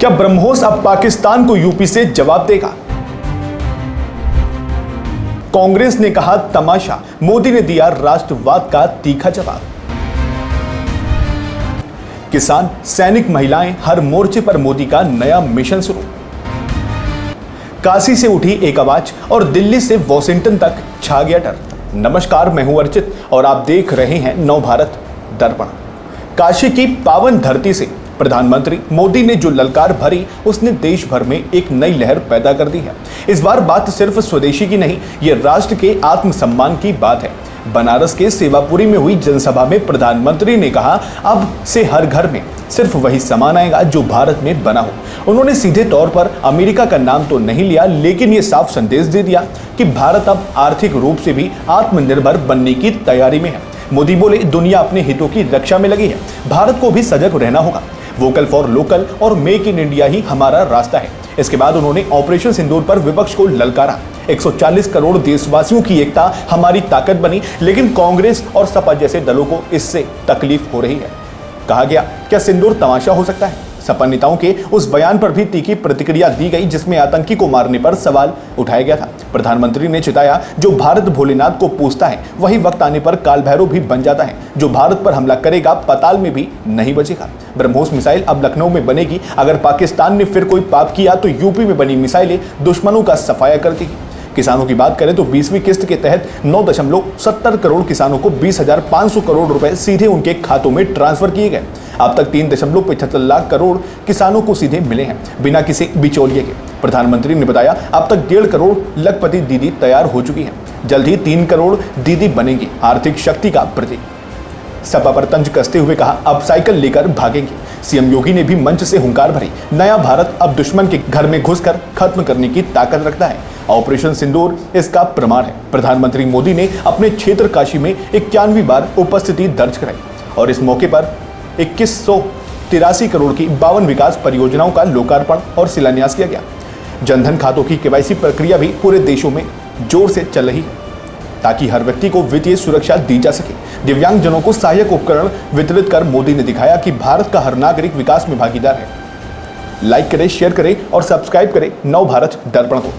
क्या ब्रह्मोस अब पाकिस्तान को यूपी से जवाब देगा? कांग्रेस ने कहा तमाशा, मोदी ने दिया राष्ट्रवाद का तीखा जवाब। किसान, सैनिक, महिलाएं, हर मोर्चे पर मोदी का नया मिशन शुरू। काशी से उठी एक आवाज और दिल्ली से वॉशिंगटन तक छा गया डर। नमस्कार, मैं हूं अर्चित और आप देख रहे हैं नव भारत दर्पण। काशी की पावन धरती से प्रधानमंत्री मोदी ने जो ललकार भरी, उसने देश भर में एक नई लहर पैदा कर दी है। इस बार बात सिर्फ स्वदेशी की नहीं, यह राष्ट्र के आत्मसम्मान की बात है। बनारस के सेवापुरी में हुई जनसभा में प्रधानमंत्री ने कहा, अब से हर घर में सिर्फ वही सामान आएगा जो भारत में बना हो। उन्होंने सीधे तौर पर अमेरिका का नाम तो नहीं लिया, लेकिन ये साफ संदेश दे दिया कि भारत अब आर्थिक रूप से भी आत्मनिर्भर बनने की तैयारी में है। मोदी बोले, दुनिया अपने हितों की रक्षा में लगी है, भारत को भी सजग रहना होगा। वोकल फॉर लोकल और मेक इन इंडिया ही हमारा रास्ता है। इसके बाद उन्होंने ऑपरेशन सिंदूर पर विपक्ष को ललकारा। 140 करोड़ देशवासियों की एकता हमारी ताकत बनी, लेकिन कांग्रेस और सपा जैसे दलों को इससे तकलीफ हो रही है। कहा गया, क्या सिंदूर तमाशा हो सकता है? सपा नेताओं के उस बयान पर भी तीखी प्रतिक्रिया दी गई, जिसमें आतंकी को मारने पर सवाल उठाया गया था। प्रधानमंत्री ने चिताया, जो भारत भोलेनाथ को पूजता है वही वक्त आने पर काल भैरव भी बन जाता है। जो भारत पर हमला करेगा पाताल में भी नहीं बचेगा। ब्रह्मोस मिसाइल अब लखनऊ में बनेगी। अगर पाकिस्तान ने फिर कोई पाप किया तो यूपी में बनी मिसाइलें दुश्मनों का सफाया करती। किसानों की बात करें तो 20वीं किस्त के तहत 9.70 करोड़ किसानों को 20,500 करोड़ रुपए सीधे उनके खातों में ट्रांसफर किए गए। अब तक 3.75 लाख करोड़ किसानों को सीधे मिले हैं, बिना किसी बिचौलिए के। प्रधानमंत्री ने बताया, अब तक 1.5 करोड़ लखपति दीदी तैयार हो चुकी हैं। जल्द ही 3 करोड़ दीदी बनेंगी, आर्थिक शक्ति का प्रतीक। सपा पर तंज कसते हुए कहा, अब साइकिल लेकर भागेंगे। सीएम योगी ने भी मंच से हुंकार भरी, नया भारत अब दुश्मन के घर में घुसकर खत्म करने की ताकत रखता है। ऑपरेशन सिंदूर इसका प्रमाण है। प्रधानमंत्री मोदी ने अपने क्षेत्र काशी में 91वीं बार उपस्थिति दर्ज कराई और इस मौके पर 2183 करोड़ की 52 विकास परियोजनाओं का लोकार्पण और शिलान्यास किया गया। जनधन खातों की केवाईसी प्रक्रिया भी पूरे देशों में जोर से चल रही है, ताकि हर व्यक्ति को वित्तीय सुरक्षा दी जा सके। दिव्यांगजनों को सहायक उपकरण वितरित कर मोदी ने दिखाया कि भारत का हर नागरिक विकास में भागीदार है। लाइक करें, शेयर करें और सब्सक्राइब करें नव भारत दर्पण को।